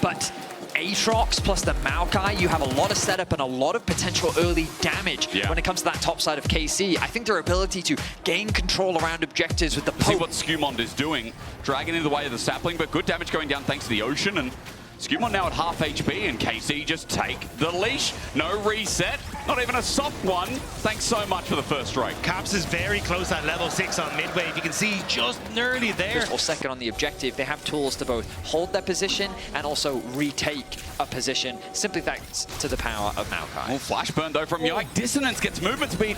but Aatrox plus the Maokai, you have a lot of setup and a lot of potential early damage when it comes to that top side of KC. I think their ability to gain control around objectives with the poke. See what Skumond is doing, dragging into the way of the sapling, but good damage going down thanks to the ocean, and Skumond now at half HP, and KC just take the leash. No reset, not even a soft one. Thanks so much for the first strike. Caps is very close at level 6 on mid wave. You can see just nearly there. First or second on the objective, they have tools to both hold their position and also retake a position, simply thanks to the power of Maokai. Oh, flash burn though from Yike. Dissonance gets movement speed.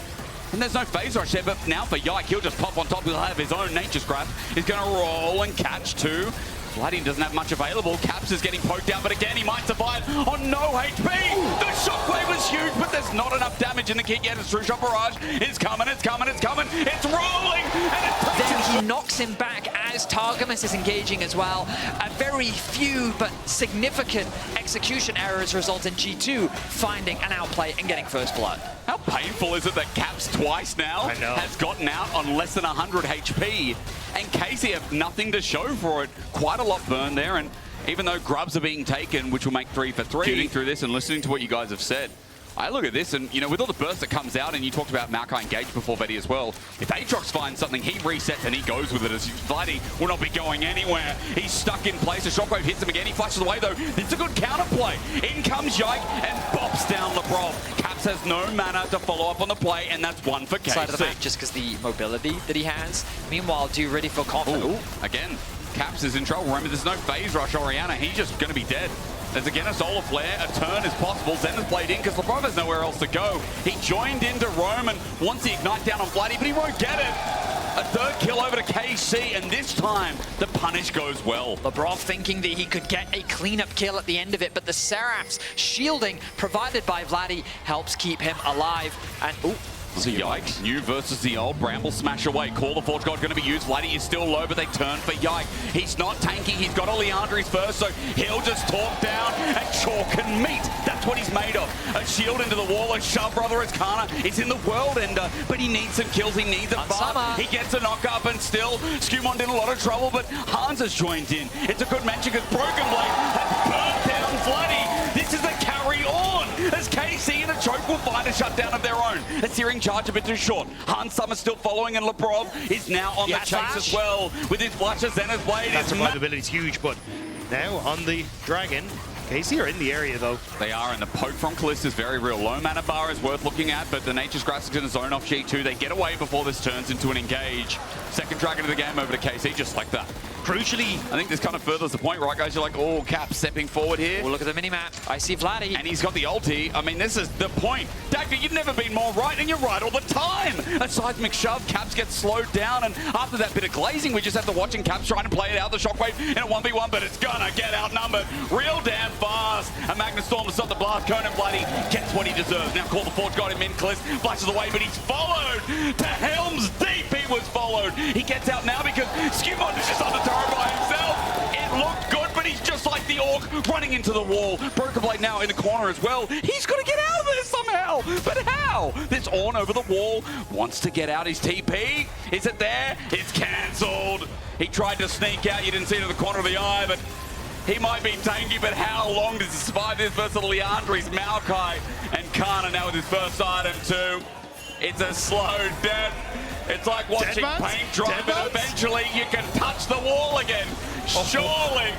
And there's no phase rush there, but now for Yike, he'll just pop on top. He'll have his own Nature's Grasp. He's going to roll and catch two. Vladdy doesn't have much available. Caps is getting poked out, but again, he might survive on no HP. The shockwave was huge, but there's not enough damage in the kick yet. It's True Shot Barrage. It's coming, it's coming, it's coming. It's rolling, and it takes Then he knocks him back as Targamas is engaging as well. A very few but significant execution errors result in G2 finding an outplay and getting first blood. How painful is it that Caps twice now has gotten out on less than 100 HP, and KC have nothing to show for it. Quite a lot burned there, and even though grubs are being taken, which will make 3 for 3, shooting through this and listening to what you guys have said, I look at this and, you know, with all the burst that comes out, and you talked about Maokai engaged before Vedi as well, if Aatrox finds something, he resets and he goes with it, as Vladdy will not be going anywhere. He's stuck in place. The shockwave hits him again. He flashes away though. It's a good counterplay. In comes Yike and bops down LeBron. Caps has no mana to follow up on the play, and that's one for KC. Side of the map, just because the mobility that he has. Meanwhile, do you really feel confident? Ooh, again, Caps is in trouble. Remember, there's no phase rush Orianna. He's just going to be dead. There's again a solar flare, a turn is possible. Zen has played in because LeBron has nowhere else to go. He joined into Rome and wants the ignite down on Vladdy, but he won't get it. A third kill over to KC, and this time the punish goes well. LeBron thinking that he could get a cleanup kill at the end of it, but the Seraph's shielding provided by Vladdy helps keep him alive. And So Yike, new versus the old. Bramble smash away. Call the Forge God going to be used. Vladdy is still low, but they turn for Yike. He's not tanking. He's got a Leandri's first, so he'll just talk down and chalk and meat. That's what he's made of. A shield into the wall, a shove brother as Kana. It's in the world ender, but he needs some kills. He needs a fast. He gets a knock up, and still Skumond in a lot of trouble, but Hans has joined in. It's a good mention because Broken Blade has burnt down Vladdy. This is a carry on as KC and a choke will find a shutdown of their own. A searing charge a bit too short. Hans Summer still following, and Lebrov is now on the chase as well with his flashes and his blade. That survivability is huge, but now on the Dragon, KC are in the area though. They are, and the poke from Kalista is very real. Low mana bar is worth looking at, but the Nature's Grasp is going to zone off G2. They get away before this turns into an engage. Second Dragon of the game over to KC, just like that. Crucially, I think this kind of furthers the point, right, guys? You're like, oh, Cap stepping forward here. Well, look at the mini-map. I see Vladdy. And he's got the ulti. I mean, this is the point. Dagger, you've never been more right, and you're right all the time. A seismic shove, Caps gets slowed down, and after that bit of glazing, we just have to watch Caps trying to play it out, the shockwave in a 1v1, but it's gonna get outnumbered real damn fast. A Magnet Storm to stop the blast. Conan Vladdy gets what he deserves. Now call the Forge God him in, Kalist flashes away, but he's followed to Helm's Deep. He was followed. He gets out now because Skumond is just on the turret by himself. It looked good, but he's just like the Orc running into the wall. Broken Blade now in the corner as well. He's got to get out of there somehow. But how? This Orn over the wall wants to get out his TP. Is it there? It's cancelled. He tried to sneak out. You didn't see it in the corner of the eye, but he might be tanky, but how long does he survive this versus Leandri's Maokai? And Kana now with his first item too. It's a slow death. It's like watching paint dry, but eventually you can touch the wall again. Surely.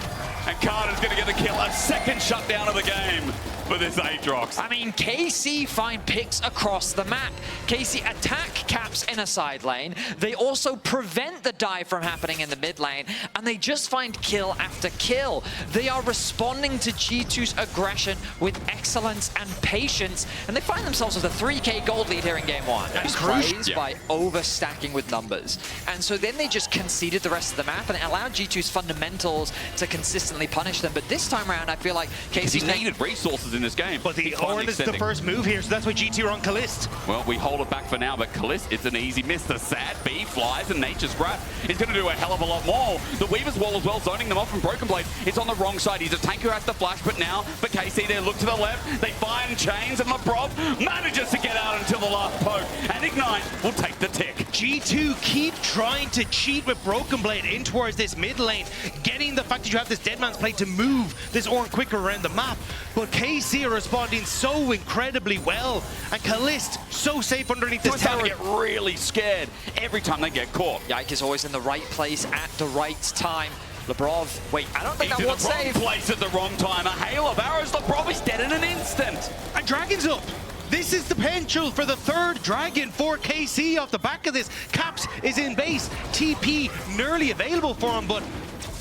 And Carter's going to get the kill. A second shutdown of the game for this Aatrox. I mean, KC find picks across the map. KC attack Caps in a side lane. They also prevent the dive from happening in the mid lane, and they just find kill after kill. They are responding to G2's aggression with excellence and patience, and they find themselves with a 3k gold lead here in game one. That's praised by overstacking with numbers. And so then they just conceded the rest of the map, and it allowed G2's fundamentals to consistently punish them. But this time around, I feel like KC needed resources in this game. But the Orn is the first move here, so that's why GT are on Kalist. Well, we hold it back for now, but Kalist, it's an easy miss. The sad B flies, and Nature's Grasp is going to do a hell of a lot more. The Weaver's Wall as well, zoning them off from Broken Blade. It's on the wrong side. He's a tank who has to flash, but now for KC, they look to the left. They find Chains, and Lebrov manages to get out until the last poke. And Ignite will take the tick. G2 keep trying to cheat with Broken Blade in towards this mid lane, getting the fact that you have this dead Deadman's play to move this Ornn quicker around the map, but KC are responding so incredibly well, and Kalist so safe underneath this tower. They get really scared every time they get caught. Yike is always in the right place at the right time. Lebrov, wait, I don't think that would save. Wrong place at the wrong time. A hail of arrows. Lebrov is dead in an instant. And Dragon's up. This is the potential for the third Dragon for KC off the back of this. Caps is in base. TP nearly available for him, but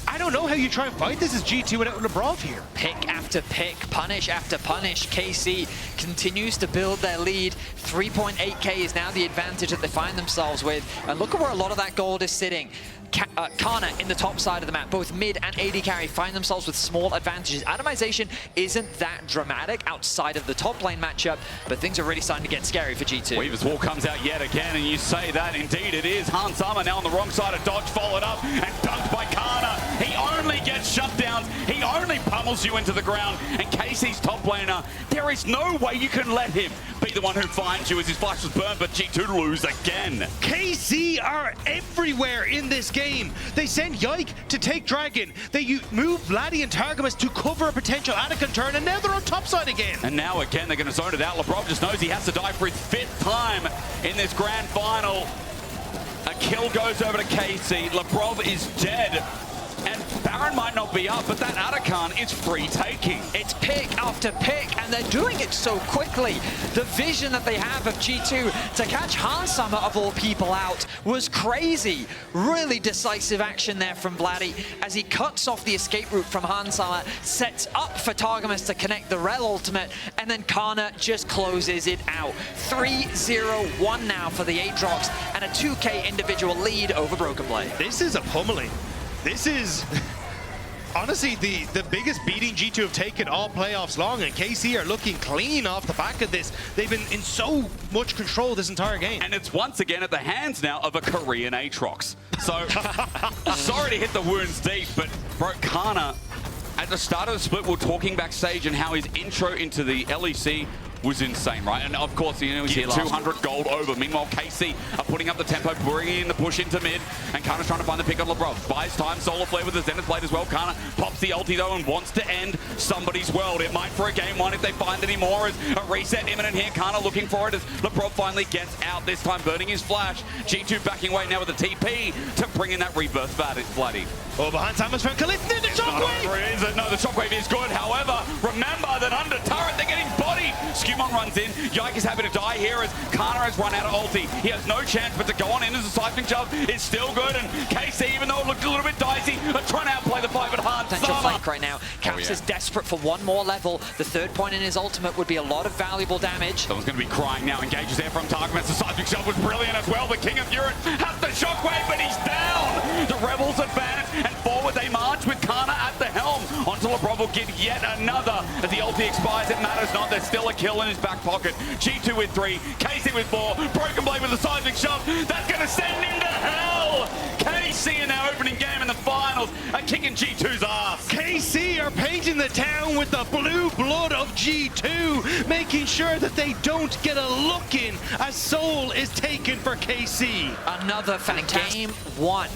I don't know how you try and fight this as G2 without Lebrov here. Pick after pick, punish after punish. KC continues to build their lead. 3.8k is now the advantage that they find themselves with. And look at where a lot of that gold is sitting. Karna in the top side of the map, both mid and AD carry find themselves with small advantages. Atomization isn't that dramatic outside of the top lane matchup, but things are really starting to get scary for G2. Weaver's Wall comes out yet again, and you say that indeed it is. Hansama now on the wrong side of dodge, followed up and dunked by Karna. He only gets shutdowns, he only pummels you into the ground, and KC's top laner, there is no way you can let him be the one who finds you as his flash was burned, but G2 lose again. KC are everywhere in this game. They send Yike to take Dragon. They move Vladdy and Targamas to cover a potential Anakin turn, and now they're on top side again. And now again they're going to zone it out. Lebrov just knows he has to die for his 5th time in this grand final. A kill goes over to KC. Lebrov is dead. And Baron might not be up, but that Atakan is free taking. It's pick after pick, and they're doing it so quickly. The vision that they have of G2 to catch Hansama, of all people, out was crazy. Really decisive action there from Vladdy as he cuts off the escape route from Hansama, sets up for Targamas to connect the Rel ultimate, and then Karna just closes it out. 3-0-1 now for the Aatrox, and a 2k individual lead over Broken Blade. This is a pummeling. This is honestly the biggest beating G2 have taken all playoffs long, and KC are looking clean off the back of this. They've been in so much control this entire game. And it's once again at the hands now of a Korean Aatrox. So, sorry to hit the wounds deep, but bro, Karna, at the start of the split, we were talking backstage and how his intro into the LEC was insane, right? And of course, you know, he's 200 gold over. Meanwhile, KC are putting up the tempo, bringing in the push into mid, and Karna's trying to find the pick on Lebrov. Buys time, Solar Flare with the Zenith Blade as well. Karna pops the ulti though and wants to end somebody's world. It might for a game one if they find any more. As a reset imminent here, Karna looking for it as Lebrov finally gets out, this time burning his flash. G2 backing away now with the TP to bring in that rebirth Vladdy. Oh, behind Thomas from Kalist, the shockwave! No, the shockwave is good. However, remember that under turret, they're getting bodied. Skewmon runs in. Yike is happy to die here as Karna has run out of ulti. He has no chance but to go on in as a seismic shove is still good. And KC, even though it looked a little bit dicey, are trying to outplay the fight, but hard. Potential flank right now. Caps is desperate for one more level. The 3rd point in his ultimate would be a lot of valuable damage. Someone's going to be crying now. Engages there from Targamas. The seismic shove was brilliant as well. The King of Europe has the shockwave, but he's down. The Rebels advance and forward they march with Karna at the helm. Onto Lebrov will get yet another. As the ulti expires, it matters not. There's still a kill in his back pocket. G2 with 3, KC with 4, Broken Blade with a seismic shove. That's going to send him to hell. KC in their opening game in the finals are kicking G2's ass. KC are painting the town with the blue blood of G2, making sure that they don't get a look in as Soul is taken for KC. Another fantastic game 1.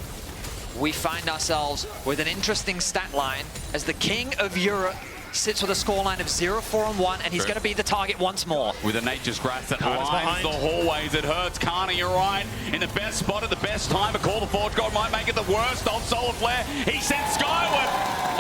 We find ourselves with an interesting stat line as the King of Europe sits with a scoreline of 0-4-1, and he's going to be the target once more. With a Nature's Grass that lines the hallways, it hurts. Karna, you're right, in the best spot at the best time. A Call the Forge God might make it the worst of Solar Flare. He sent skyward.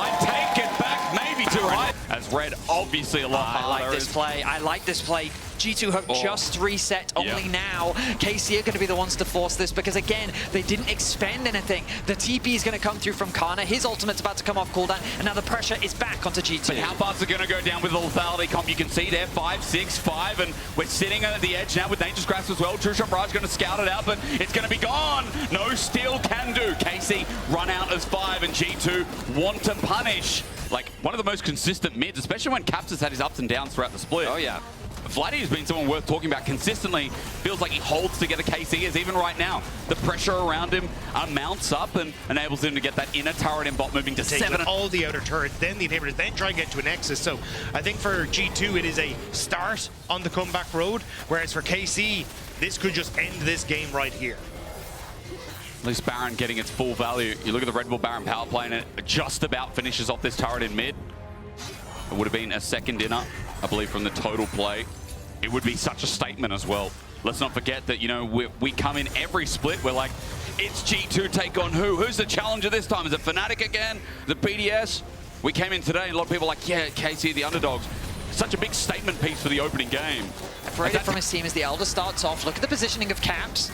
I take it back, maybe too right. As Red, obviously a lot harder. I like this play. G2 have just reset only now. KC are going to be the ones to force this because, again, they didn't expend anything. The TP is going to come through from Karna. His ultimate's about to come off cooldown, and now the pressure is back onto G2. But how fast is it going to go down with the lethality comp? You can see there, 5, 6, 5, and we're sitting at the edge now with Nature's Grasp as well. True Shot Barrage going to scout it out, but it's going to be gone. No steal can do. KC run out as 5, and G2 want to punish. Like, one of the most consistent mids, especially when Caps has had his ups and downs throughout the split. Oh, yeah. Vladdy has been someone worth talking about consistently. Feels like he holds together KC as even right now. The pressure around him mounts up and enables him to get that inner turret in bot moving to 7. All the outer turrets, then the inhibitors, then try and get to a Nexus. So I think for G2, it is a start on the comeback road, whereas for KC, this could just end this game right here. At least Baron getting its full value. You look at the Red Bull Baron power play and it just about finishes off this turret in mid. It would have been a second inner, I believe, from the total play. It would be such a statement as well. Let's not forget that, you know, we come in every split. We're like, it's G2 take on who? Who's the challenger this time? Is it Fnatic again? The BDS? We came in today and a lot of people are like, yeah, KC, the underdogs. Such a big statement piece for the opening game. Separated from his team as the Elder starts off. Look at the positioning of Caps.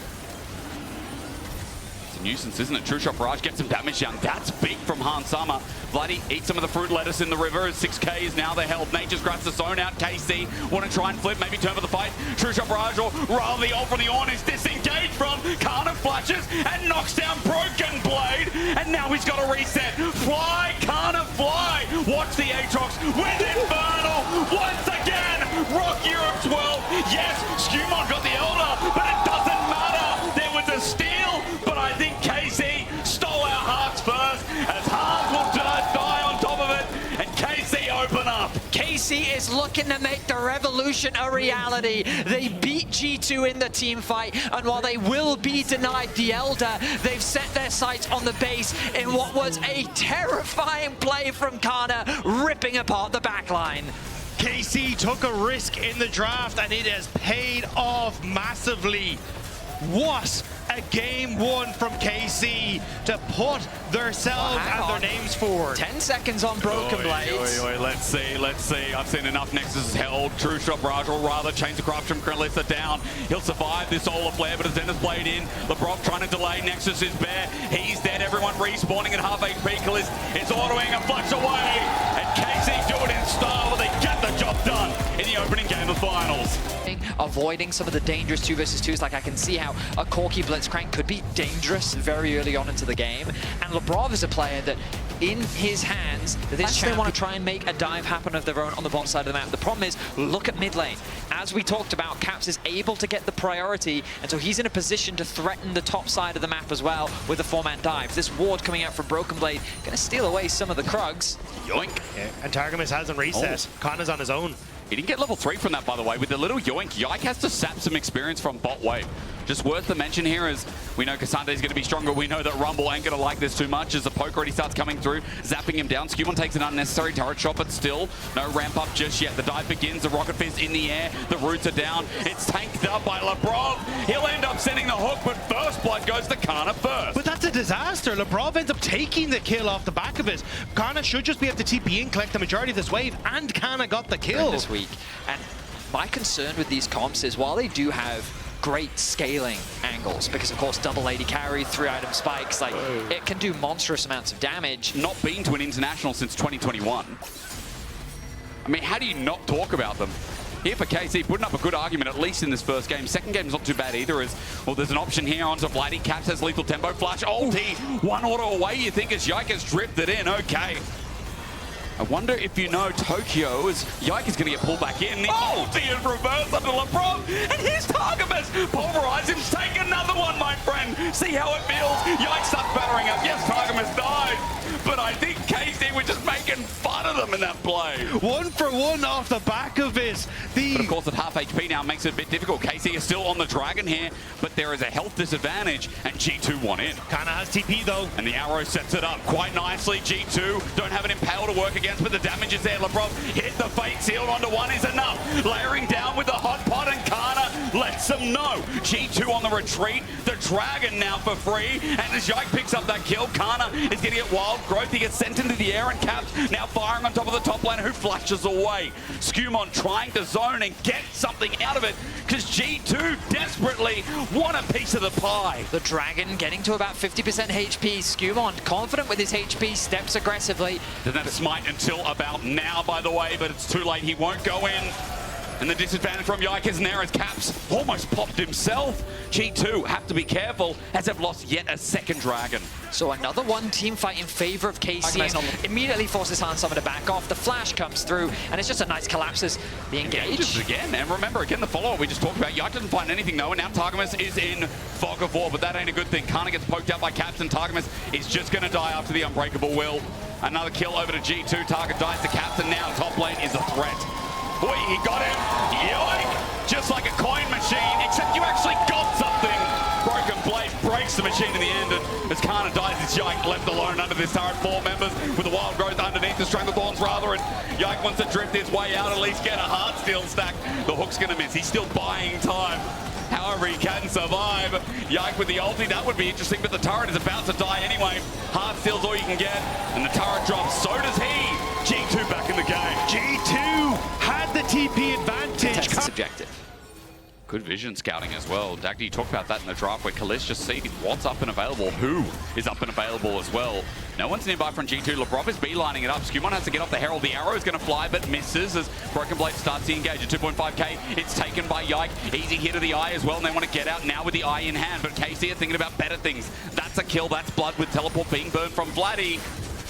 It's a nuisance, isn't it? True Shot Barrage gets some damage down. That's big from Hansama. Vladdy eats some of the fruit lettuce in the river. 6K is now the held. Nature's grabs the zone out. KC want to try and flip, maybe turn for the fight. True Shot Barrage, or rather the ult from the Ornn is disengaged from. Kana flashes and knocks down Broken Blade. And now he's got a reset. Fly, Kana, fly. Watch the Aatrox with Infernal. Once again, Rock Europe 12. Yes, Skumon got the Elder, but it doesn't matter. There was a steal, but I think KC stole our hearts first, as Hearts will die on top of it, and KC open up. KC is looking to make the revolution a reality. They beat G2 in the team fight, and while they will be denied the Elder, they've set their sights on the base in what was a terrifying play from Kana, ripping apart the backline. KC took a risk in the draft and it has paid off massively. What a game one from KC to put themselves and their names forward. 10 seconds on Broken Blades. Let's see. I've seen enough Nexus held. True Shot Barrage, or rather Chains of Corruption. Krillisa down. He'll survive this Solar Flare, but as Zenith's Blade in, LeBron trying to delay. Nexus is bare. He's dead. Everyone respawning at half HP. Kalist is autoing a flash away. And KC do it in style, but they get the job done in the opening game of finals. Avoiding some of the dangerous 2 versus 2s, like I can see how a Corki Blitzcrank could be dangerous very early on into the game. And Lebrov is a player that, in his hands, this champ want to try and make a dive happen of their own on the bottom side of the map. The problem is, look at mid lane. As we talked about, Caps is able to get the priority, and so he's in a position to threaten the top side of the map as well with a 4-man dive. This ward coming out from Broken Blade, going to steal away some of the Krugs. Yoink. Yeah, and Targamas hasn't reset. Kana's on his own. He didn't get level 3 from that, by the way. With the little yoink, Yike has to sap some experience from bot wave. Just worth the mention here is we know Kassante's going to be stronger. We know that Rumble ain't going to like this too much as the poke already starts coming through, zapping him down. Skumon takes an unnecessary turret shot, but still no ramp up just yet. The dive begins, the Rocket Fizz in the air, the roots are down. It's tanked up by Lebrov. He'll end up sending the hook, but first blood goes to Kana first. But that's a disaster. Lebrov ends up taking the kill off the back of it. Kana should just be able to TP in, collect the majority of this wave, and Kana got the kill. This week. And my concern with these comps is while they do have great scaling angles, because of course double 80 carry, 3-item spikes, like it can do monstrous amounts of damage. Not been to an international since 2021. I mean, how do you not talk about them? Here for KC, putting up a good argument, at least in this first game. Second game's not too bad either, as, well, there's an option here onto Vladdy. Caps has lethal tempo, flash, ulti, one auto away, you think, as Yike has drifted in, okay. I wonder if you know Tokyo, as Yike is going to get pulled back in. The ulti in reverse under LeBron, and here's Targamas. Pulverize him, take another one, my friend. See how it feels. Yike starts battering up. Yes, Targamas died, but I think KC were just making fun of them in that play. 1 for 1 off the back of it. But of course, at half HP now makes it a bit difficult. KC is still on the dragon here, but there is a health disadvantage, and G2 won in. Kana has TP though. And the arrow sets it up quite nicely. G2 don't have an impale to work against, but the damage is there. Lebrov hit the fate sealed onto one is enough. Layering down with the hot pot, and Kana lets them know. G2 on the retreat. The dragon now for free. And as Yike picks up that kill, Kana is getting it wild growth. He gets sent into the air, and Caps now firing on top of the top lane, who flashes away. Skumon trying to zone and get something out of it, because G2 desperately want a piece of the pie. The dragon getting to about 50% HP. Skumon, confident with his HP, steps aggressively. Doesn't have smite until about now, by the way, but it's too late. He won't go in. And the disadvantage from Yike isn't there, as Caps almost popped himself. G2 have to be careful, as they've lost yet a second dragon. So another one team fight in favor of KC, and immediately forces Hansama to back off. The flash comes through, and it's just a nice collapses the engage. Again, and remember, again, the follow-up we just talked about. Yike doesn't find anything, though, and now Targamas is in fog of war, but that ain't a good thing. Kana gets poked out by Caps, and Targamas is just going to die after the Unbreakable Will. Another kill over to G2. Target dies to Caps, and now top lane is a threat. Boy, he got him. Yoink! Just like a coin machine, except you actually got something. Broken Blade breaks the machine in the end, and as Kana dies, it's Yike left alone under this turret. 4 members with the wild growth underneath the Stranglethorns rather, and Yike wants to drift his way out, at least get a Heartsteel stack. The hook's going to miss. He's still buying time. However, he can survive. Yike with the ulti, that would be interesting, but the turret is about to die anyway. Heartsteel's all you can get, and the turret drops. So does he. G2 back in the game. G2 had the TP advantage. Test objective. Good vision scouting as well. Dagny, you talked about that in the draft where Kalist just sees what's up and available, who is up and available as well. No one's nearby from G2. Labrov is beelining it up. Skumon has to get off the Herald. The arrow is going to fly, but misses as Broken Blade starts the engage at 2.5k. It's taken by Yike. Easy hit of the eye as well, and they want to get out now with the eye in hand. But KC are thinking about better things. That's a kill. That's blood with teleport being burned from Vladdy.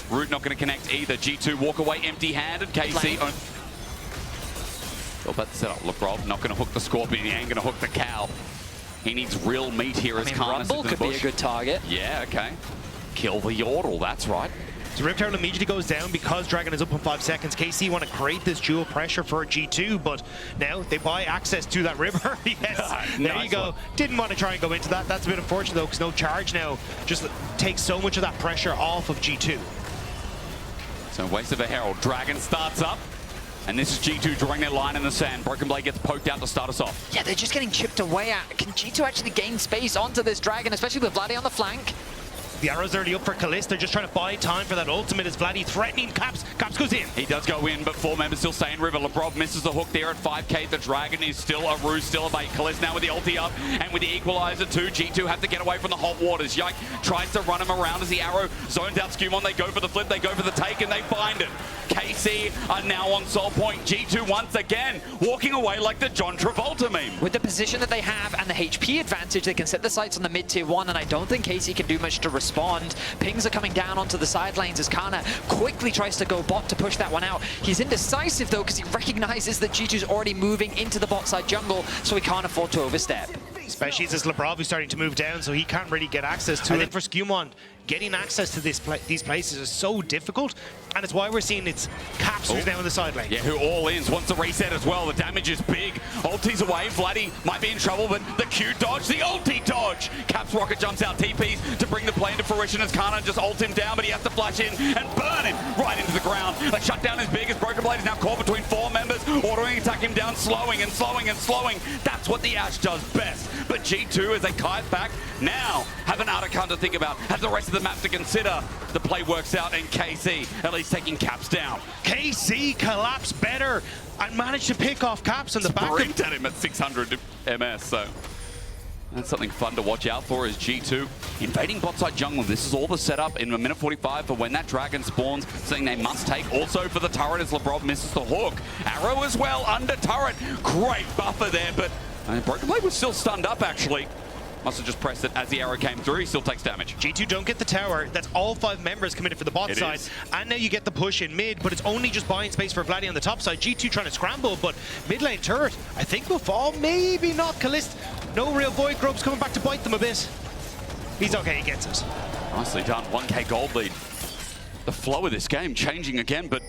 Root not going to connect either. G2 walk away empty-handed. KC... Well, but set up. Labrov not going to hook the Scorpion. He ain't going to hook the cow. He needs real meat here as Karmine Rumble could be a good target. Yeah, okay. Kill the Yordle, that's right. So Rip Turtle immediately goes down because Dragon is up in 5 seconds. KC want to create this dual pressure for G2, but now they buy access to that river. Yes, there nice you go. One. Didn't want to try and go into that. That's a bit unfortunate though, because no charge now just takes so much of that pressure off of G2. So waste of a Herald. Dragon starts up. And this is G2 drawing their line in the sand. Broken Blade gets poked out to start us off. Yeah, they're just getting chipped away at. Can G2 actually gain space onto this Dragon, especially with Vladdy on the flank? The arrow's already up for Kalist. They're just trying to buy time for that ultimate as Vladdy threatening Caps. Caps goes in. He does go in, but 4 members still stay in river. Labrov misses the hook there at 5k. The Dragon is still a ruse, still a bait. Kalist now with the ulti up, and with the equalizer too. G2 have to get away from the hot waters. Yike tries to run him around as the arrow zones out Skumon. They go for the flip, they go for the take, and they find it. KC are now on soul point. G2 once again walking away like the John Travolta meme. With the position that they have and the HP advantage, they can set the sights on the mid-tier 1, and I don't think KC can do much to respond. Pings are coming down onto the side lanes as Kana quickly tries to go bot to push that one out. He's indecisive though because he recognizes that G2's already moving into the bot side jungle, so he can't afford to overstep. Especially as Labrov is starting to move down, so he can't really get access to it. And for Skumon, getting access to these places is so difficult, and it's why we're seeing it's Caps who's now in the side lane. Yeah, who all-ins, wants to reset as well. The damage is big. Ulti's away. Vladdy might be in trouble, but the Q dodge, the ulti dodge. Caps rocket jumps out, TPs to bring the play into fruition as Kana just ult him down, but he has to flash in and burn him right into the ground. The shutdown is big as Broken Blade is now caught between 4 members, ordering attack him down, slowing and slowing and slowing. That's what the Ashe does best. But G2, as they kite back, now have an Arakan to think about, have the rest of the map to consider. The play works out, and KC at least taking Caps down. KC collapsed better and managed to pick off Caps on the back. Sprint at him at 600 MS, so that's something fun to watch out for as G2 invading bot side jungle. This is all the setup in a minute 45 for when that Dragon spawns, something they must take. Also for the turret as Labrov misses the hook. Arrow as well under turret. Great buffer there, but Broken Blade was still stunned up actually. Must have just pressed it as the arrow came through. He still takes damage. G2 don't get the tower. That's all 5 members committed for the bot side. And now you get the push in mid, but it's only just buying space for Vladdy on the top side. G2 trying to scramble, but mid lane turret, I think will fall. Maybe not. Kalist, no real Void Grubs coming back to bite them a bit. He's okay, he gets it. Nicely done. 1k gold lead. The flow of this game changing again, but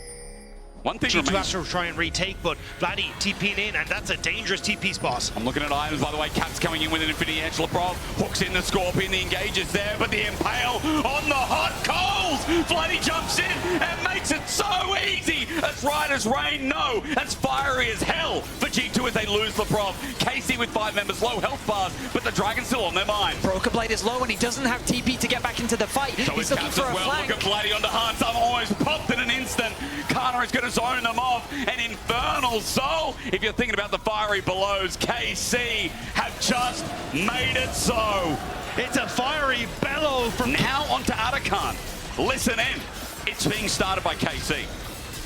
one thing G2 remains. has to try and retake, but Vladdy TPing in, and that's a dangerous TP spot. I'm looking at items, by the way. Caps coming in with an Infinity Edge. Labrov hooks in the Scorpion. The engage is there, but the Impale on the hot coals. Vladdy jumps in and makes it so easy. That's right as rain. No, that's fiery as hell for G2 as they lose Labrov. KC with 5 members, low health bars, but the Dragon's still on their mind. Broken Blade is low and he doesn't have TP to get back into the fight. So He's looking Caps for as a well. flank. Look at Vladdy on the Hans. I'm almost popped in an instant. Kana is going to zone them off. An Infernal Soul. If you're thinking about the fiery belows, KC have just made it so. It's a fiery bellow from... Now onto Arakan. Listen in. It's being started by KC.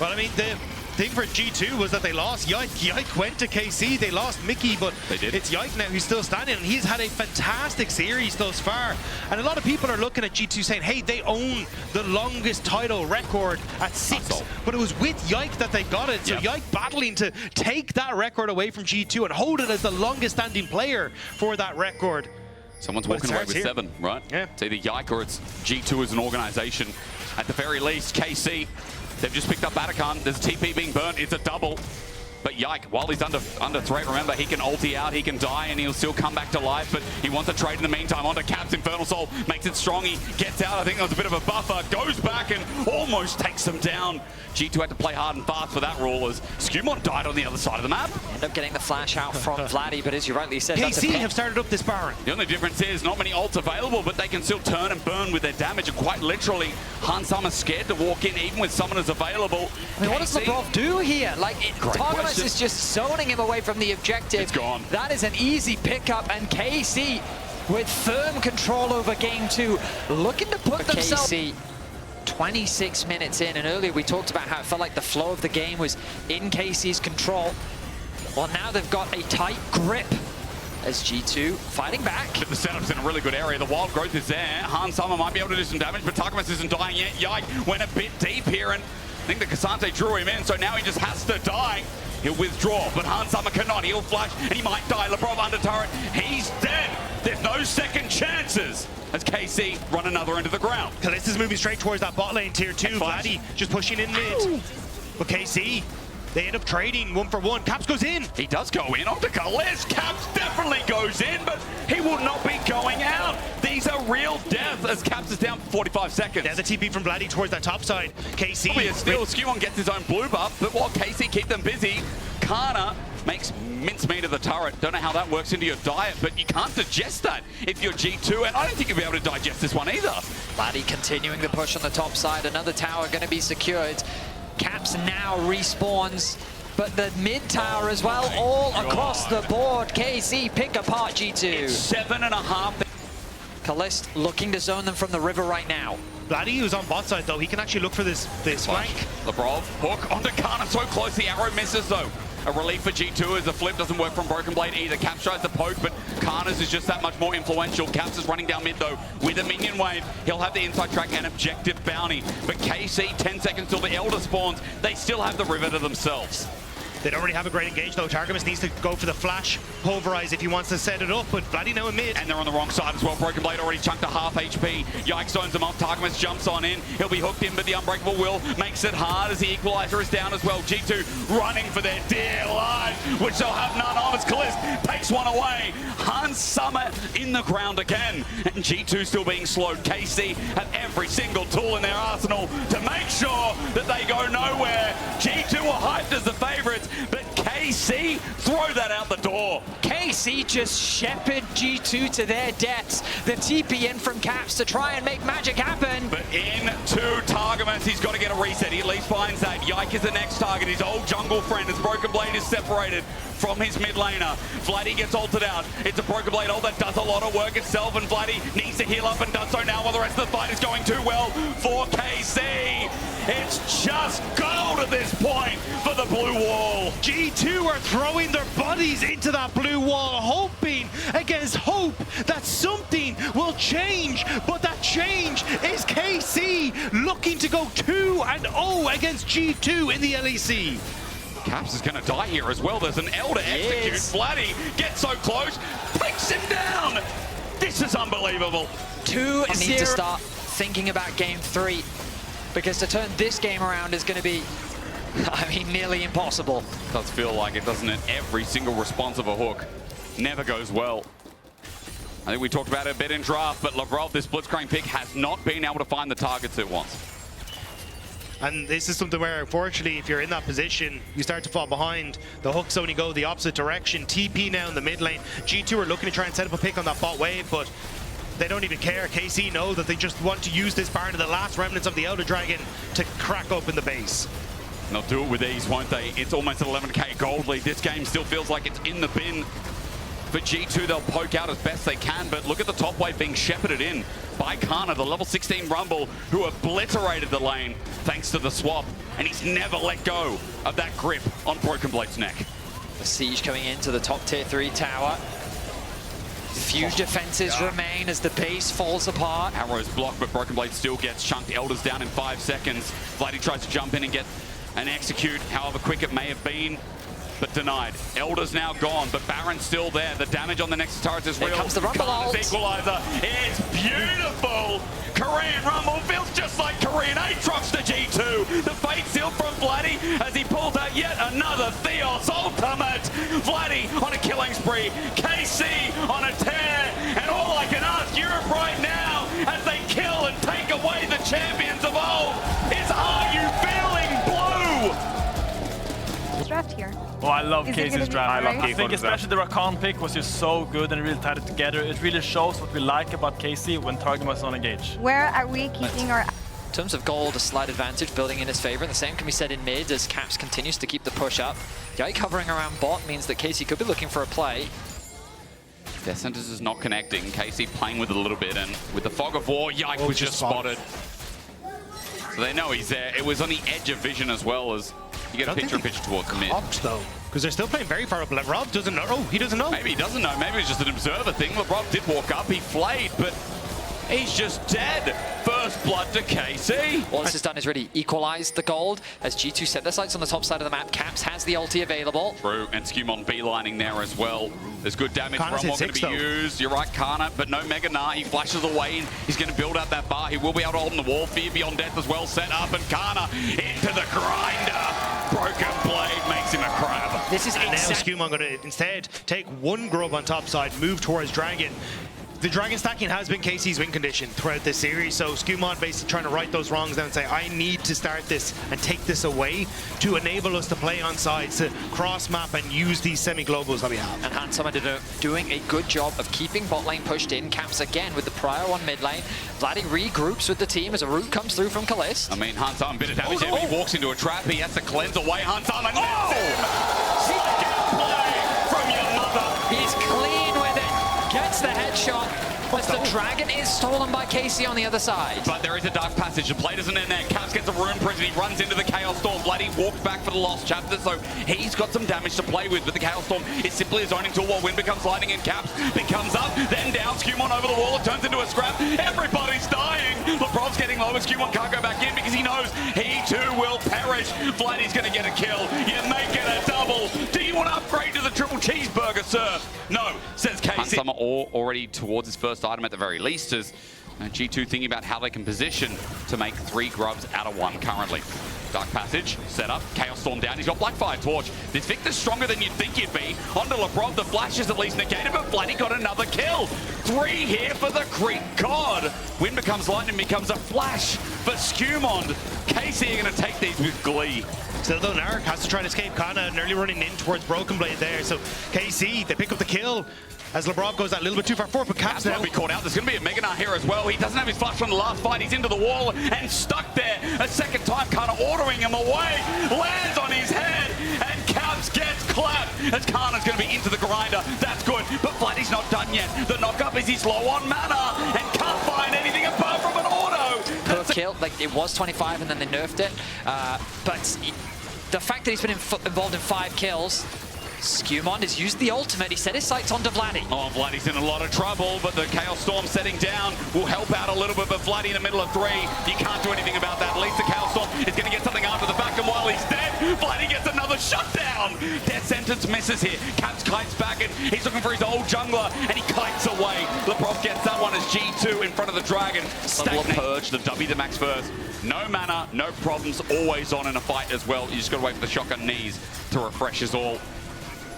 Well, I mean, the thing for G2 was that they lost Yike. Yike went to KC. They lost Mickey, but they did. It's Yike now who's still standing, and he's had a fantastic series thus far. And a lot of people are looking at G2 saying, hey, they own the longest title record at 6. But it was with Yike that they got it. So Yike battling to take that record away from G2 and hold it as the longest standing player for that record. Someone's walking away with 7, right? Yeah. It's either Yike or it's G2 as an organization. At the very least, KC, they've just picked up Arakan. There's a TP being burnt. It's a double. But Yike, while he's under threat, remember, he can ulti out, he can die, and he'll still come back to life, but he wants to trade in the meantime. Onto Caps, Infernal Soul makes it strong. He gets out, I think that was a bit of a buffer, goes back and almost takes him down. G2 had to play hard and fast for that rule as Skumon died on the other side of the map. End up getting the flash out from Vladdy, but as you rightly said, KC have started up this Baron. The only difference is not many ults available, but they can still turn and burn with their damage, and quite literally, Hans Summer's scared to walk in even with summoners available. I mean, what does LeBron do here? Like, Targamas is just zoning him away from the objective. It's gone. That is an easy pickup, and KC with firm control over game 2, looking to put themselves... KC, 26 minutes in, and earlier we talked about how it felt like the flow of the game was in KC's control. Well, now they've got a tight grip as G2 fighting back. But the setup's in a really good area. The wild growth is there. Hans Summer might be able to do some damage, but Targamas isn't dying yet. Yike went a bit deep here, and I think the Cassante drew him in, so now he just has to die. He'll withdraw, but Hans Summer cannot. He'll flash, and he might die. Lebrov under turret. He's dead. There's no second chances as KC run another into the ground. Kalista's moving straight towards that bot lane, tier 2. Vladdy just pushing in mid. But KC, they end up trading 1 for 1. Caps goes in. He does go in onto Kalist. Caps definitely goes in, but he will not be going out. These are real death as Caps is down for 45 seconds. There's a TP from Vladdy towards that top side. KC. Probably a steal. Skumon gets his own blue buff, but while KC keep them busy, Kana makes mincemeat of the turret. Don't know how that works into your diet, but you can't digest that if you're G2, and I don't think you'll be able to digest this one either. Vladdy continuing the push on the top side. Another tower going to be secured. Caps now respawns, but the mid tower as well, all across the board. KC pick apart G2. It's 7.5. Kalist looking to zone them from the river right now. Vladdy, who's on bot side though, he can actually look for this flank. Lebrov, hook onto Kana, so close, the arrow misses though. A relief for G2 as the flip doesn't work from Broken Blade either. Caps tries to poke, but Kana's is just that much more influential. Caps is running down mid though with a minion wave. He'll have the inside track and objective bounty. But KC, 10 seconds till the Elder spawns. They still have the river to themselves. They don't really have a great engage though. Targamas needs to go for the flash, pulverize if he wants to set it up, but Vladdy now in mid. And they're on the wrong side as well. Broken Blade already chunked to half HP. Yike zones him off. Targamas jumps on in. He'll be hooked in, but the Unbreakable Will makes it hard as the Equalizer is down as well. G2 running for their dear lives, which they'll have none of as Kalist takes one away. Hans Summer in the ground again, and G2 still being slowed. KC have every single tool in their arsenal to make sure that they go nowhere. G2 are hyped as the favorites, but KC throw that out the door. KC just shepherd G2 to their deaths. The TP in from Caps to try and make magic happen. But into Targamas, he's got to get a reset. He at least finds that. Yike is the next target. His old jungle friend as Broken Blade is separated from his mid laner. Vladdy gets ulted out. It's a Broken Blade ult that does a lot of work itself, and Vladdy needs to heal up and does so now while the rest of the fight is going too well for KC. It's just gold at this point for the blue wall. G2 are throwing their bodies into that blue wall, hoping against hope that something will change, but that change is KC looking to go 2-0 against G2 in the LEC. Caps is going to die here as well. There's an Elder execute. Vladdy gets so close, takes him down. This is unbelievable. Two need to start thinking about game 3, because to turn this game around is going to be, I mean, nearly impossible. Does feel like it, doesn't it? Every single response of a hook never goes well. I think we talked about it a bit in draft, but Lebrov, this blitzcrank pick, has not been able to find the targets it wants. And this is something where, unfortunately, if you're in that position, you start to fall behind. The hooks only go the opposite direction. TP now in the mid lane. G2 are looking to try and set up a pick on that bot wave, but they don't even care. KC know that they just want to use this Baron to the last remnants of the Elder Dragon to crack open the base. They'll do it with ease, won't they? It's almost an 11k gold lead. This game still feels like it's in the bin. For G2, they'll poke out as best they can, but look at the top wave being shepherded in by Kana, the level 16 Rumble, who obliterated the lane thanks to the swap, and he's never let go of that grip on Broken Blade's neck. The siege coming into the top tier 3 tower. Few defenses remain as the base falls apart. Arrow's blocked, but Broken Blade still gets chunked. Elder's down in 5 seconds. Vladdy tries to jump in and get an execute, however quick it may have been, but denied. Elder's now gone, but Baron's still there. The damage on the next turret is real. Here comes the Rumble ult. Equalizer. It's beautiful. Korean Rumble feels just like Korean Aatrox to G2. The fate sealed from Vladdy as he pulls out yet another Theos. ultimate. Vladdy on a killing spree. KC on a tear. And all I can ask Europe right now, as they kill and take away the champions of old, is are you feeling blue? Draft here. Oh, I love Is it Casey's gonna be draft. alright? I think especially the Rakan pick was just so good and really tied it together. It really shows what we like about Casey when targeting was on engage. Where are we keeping our... In terms of gold, a slight advantage building in his favor. And the same can be said in mid as Caps continues to keep the push up. Yike hovering around bot means that Casey could be looking for a play. Their centers is not connecting. KC playing with it a little bit, and with the fog of war, Yike was just spotted. So they know he's there. It was on the edge of vision as well, as you get a picture towards the mid. Opt though, because they're still playing very far up. Rob doesn't know. Oh, he doesn't know. Maybe he doesn't know. Maybe it's just an observer thing. LeBron did walk up. He flayed, but he's just dead. First blood to KC. All this has done is really equalized the gold as G2 set their sights on the top side of the map. Caps has the ulti available. True, and Skumon beelining there as well. There's good damage Kana's from hit what going to be 6 though. used. You're right, Kana, but no Mega Gnar. He flashes away. And he's going to build out that bar. He will be able to hold in the wall. Fear Beyond Death as well set up, and Kana into the grinder. Broken blade makes him a crab. This is And now exactly... Skumon going to instead take one grub on top side, move towards Dragon. The Dragon stacking has been KC's win condition throughout this series, so Skumon basically trying to right those wrongs down and say, I need to start this and take this away to enable us to play on sides, to cross-map and use these semi-globals that we have. And Handsome doing a good job of keeping bot lane pushed in. Caps again with the prior on mid lane. Vladdy regroups with the team as a root comes through from Kalist. I mean, Hansan, a bit of damage there, but he walks into a trap. He has to cleanse away Hansan and play from your mother. He's clean with it. Gets the headshot. As the Dragon is stolen by KC on the other side. But there is a dark passage. The play doesn't end there. Caps gets a rune prison. He runs into the Chaos Storm. Vladdy walks back for the lost chapter, so he's got some damage to play with. But the Chaos Storm is simply a zoning tool while Wind becomes lightning and Caps becomes up, then down. Skumon over the wall. It turns into a scrap. Everybody's dying. LeBron's getting low, but Skumon can't go back in because he knows he too will perish. Vladdy's going to get a kill. You make it a double. Do you want to upgrade to the triple cheeseburger, sir? No, says KC. Some are already towards his first item at the very least, as G2 thinking about how they can position to make 3 grubs out of 1 currently. Dark Passage set up, Chaos Storm down, he's got Blackfire Torch. This Victor's stronger than you'd think he'd be. Onto LeBron, the flash is at least negated, but Vladdy got another kill. 3 here for the Creek God. Wind becomes lightning, becomes a flash for Skumon. KC are going to take these with glee. Still though, Narc has to try to escape Kana, nearly running in towards Broken Blade there. So KC, they pick up the kill as LeBron goes that little bit too far forward, but Caps now. Be caught out. There's going to be a Mega Gnar here as well. He doesn't have his flash from the last fight. He's into the wall and stuck there a second time. Kana ordering him away. Lands on his head and Caps gets clapped as Kana's going to be into the grinder. That's good, but Vladdy's not done yet. The knockup is he's low on mana and can't find anything apart from an auto. Per kill, like it was 25 and then they nerfed it. But the fact that he's been involved in 5 kills, Skumon has used the ultimate. He set his sights onto Vladdy. Oh, Vladdy's in a lot of trouble, but the Chaos Storm setting down will help out a little bit, but Vladdy in the middle of 3, you can't do anything about that. At least the Chaos Storm is going to get something after the back, and while he's dead, Vladdy gets another shutdown. Death sentence misses here. Caps kites back, and he's looking for his old jungler, and he kites away. LeBron gets that one as G2 in front of the Dragon. Stagnate. Purge, the W the max first. No mana, no problems, always on in a fight as well. You just got to wait for the shotgun knees to refresh us all.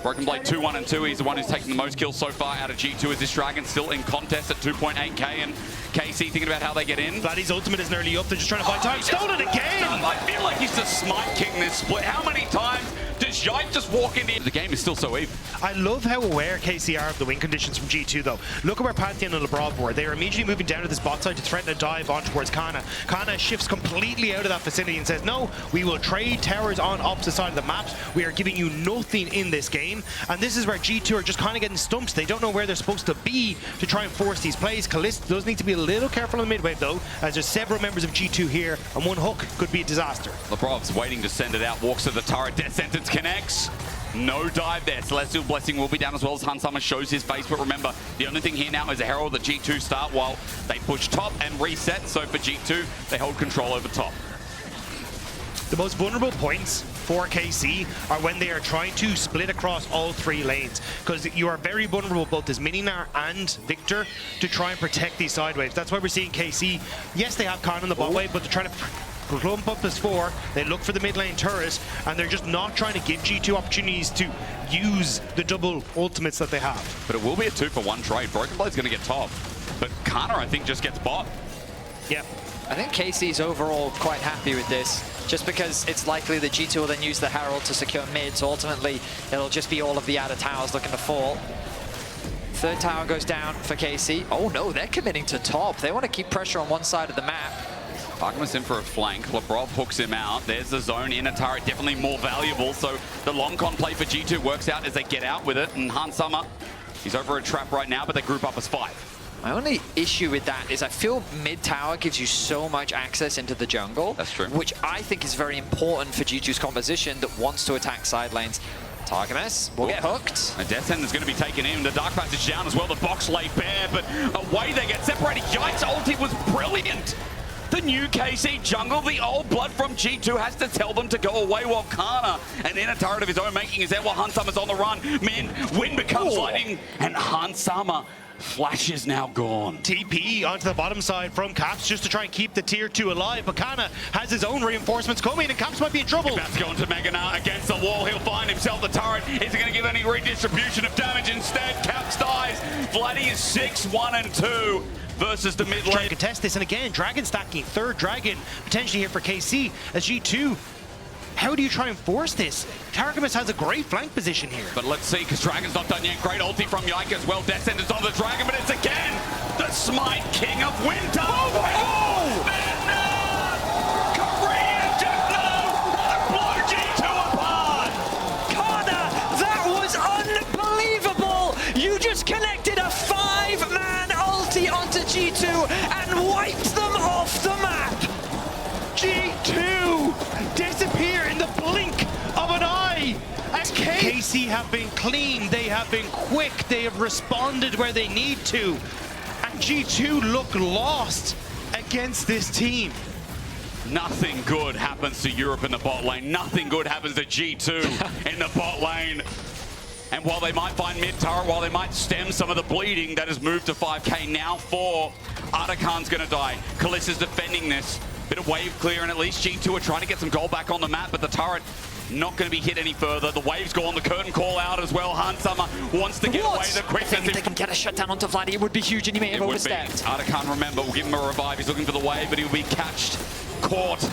Broken Blade 2-1 and 2. He's the one who's taken the most kills so far out of G2 as this Dragon still in contest at 2.8k, and KC thinking about how they get in. Vladdy's ultimate is nearly up. They're just trying to find time. Stolen again! I feel like he's just smite king this split. How many times does Yike just walk into the game? Is still so even. I love how aware KC are of the win conditions from G2 though. Look at where Pantheon and LeBron were. They are immediately moving down to this bot side to threaten a dive on towards Kana. Kana shifts completely out of that vicinity and says, no, we will trade towers on opposite side of the maps. We are giving you nothing in this game. And this is where G2 are just kind of getting stumped. They don't know where they're supposed to be to try and force these plays. Kalist does need to be a little careful on the mid wave though, as there's several members of G2 here, and one hook could be a disaster. LeBron's waiting to send it out, walks to the turret, Death Sentence connects. No dive there. Celestial Blessing will be down as well as Hansama shows his face. But remember, the only thing here now is a Herald that G2 start while they push top and reset. So for G2, they hold control over top. The most vulnerable points for KC are when they are trying to split across all 3 lanes, because you are very vulnerable both as Mini Gnar and Victor to try and protect these side waves. That's why we're seeing KC, yes, they have Khan on the bot wave, but they're trying to clump up as 4. They look for the mid lane turret, and they're just not trying to give G2 opportunities to use the double ultimates that they have. But it will be a 2-for-1 trade. Broken Blade's going to get top. But Kana, I think, just gets bot. Yeah. I think KC's overall quite happy with this, just because it's likely that G2 will then use the Herald to secure mid, so ultimately it'll just be all of the outer towers looking to fall. Third tower goes down for KC. Oh no, they're committing to top. They want to keep pressure on one side of the map. Artemis in for a flank. Labrov hooks him out. There's the zone in a turret, definitely more valuable. So the long con play for G2 works out as they get out with it. And Hans Summer, he's over a trap right now, but they group up as 5. My only issue with that is I feel mid tower gives you so much access into the jungle. That's true. Which I think is very important for G2's composition that wants to attack side lanes. Targamas will get hooked. A Death Sentence is going to be taken in. The Dark Passage down as well. The box laid bare, but away they get separated. Yikes, ulti was brilliant. The new KC jungle, the old blood from G2 has to tell them to go away while Kana, an inner turret of his own making, is there while Hansama's on the run. Wind becomes lightning, and Hansama Flash is now gone. TP onto the bottom side from Caps just to try and keep the tier 2 alive, but Kana has his own reinforcements coming and Caps might be in trouble. About to go into Magana against the wall. He'll find himself the turret. Is he going to give any redistribution of damage? Instead, Caps dies. Vladdy is 6-1-2 versus the mid lane. Trying to contest this, and again, Dragon stacking. Third Dragon potentially here for KC as G2. How do you try and force this? Targamas has a great flank position here. But let's see, because Dragon's not done yet. Great ulti from Yike as well. Death Sentence on the Dragon, but it's again the Smite King of Winter. Oh! Korean just blow G2 apart. Kana, that was unbelievable. You just connected a 5-man ulti onto G2 and wiped them off the map. G2 disappear in the blink of an eye. As KC have been clean, they have been quick, they have responded where they need to. And G2 look lost against this team. Nothing good happens to Europe in the bot lane. Nothing good happens to G2 in the bot lane. And while they might find mid-turret, while they might stem some of the bleeding that has moved to 5k now for Artikan's gonna die. Kalissa's defending this. Bit of wave clear, and at least G2 are trying to get some gold back on the map, but the turret not going to be hit any further. The wave's gone, the curtain call out as well. Hansama wants to get away the quick. If they can get a shutdown onto Vladdy, it would be huge, and he may have overstepped. Artikan, remember, we'll give him a revive. He's looking for the wave, but he'll be catched, caught.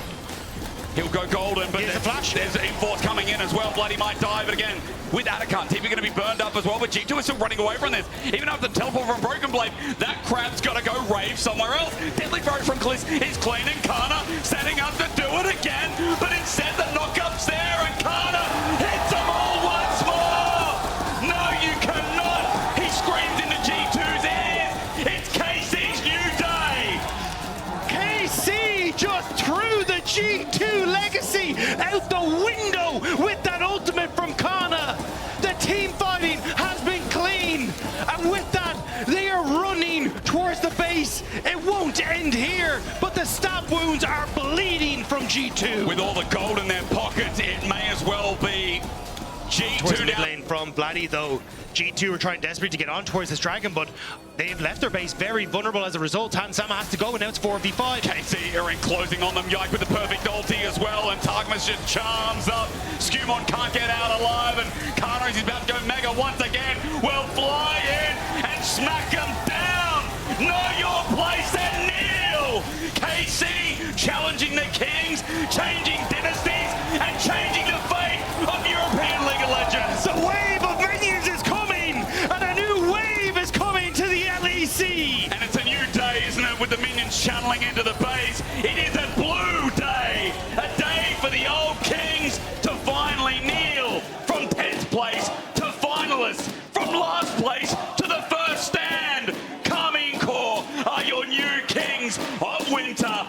He'll go golden, but there's a flash. There's Esports coming in as well. Bloody might die, but again, with Artikan, TP going to be burned up as well, but G2 is still running away from this. Even after the teleport from Broken Blade, that crab's got to go rave somewhere else. Deadly throw from Kliss is clean, and Kana setting up to do it again, but instead the knockup's there, and Kana hits them all once more. No, you cannot. He screams into G2's ears. It's KC's new day. KC just threw the G2 legacy out the window with that ultimate from Kana. The team fighting has been clean, and with that, they are running towards the base. It won't end here, but the stab wounds are bleeding from G2. With all the gold in their pockets, it may as well be G2 towards the mid down. lane from Vladdy, though. G2 are trying desperately to get on towards this dragon, but they've left their base very vulnerable as a result. Hansama has to go, and now it's 4v5. KC are enclosing on them. Yike with the perfect ulti as well, and Targamas just charms up. Skewmon can't get out alive, and Kana is about to go mega once again. Will fly in and smack him down. Know your place and kneel. KC challenging the kings, changing dynasties, and changing the fate of European League of Legends. The wave of minions is coming, and a new wave is coming to the LEC. And it's a new day, isn't it, with the minions channeling into the base. It is a blue day, a day for the old kings to finally kneel from 10th place to finalists, from last place to the first stand. Karmine Corp are your new kings of winter.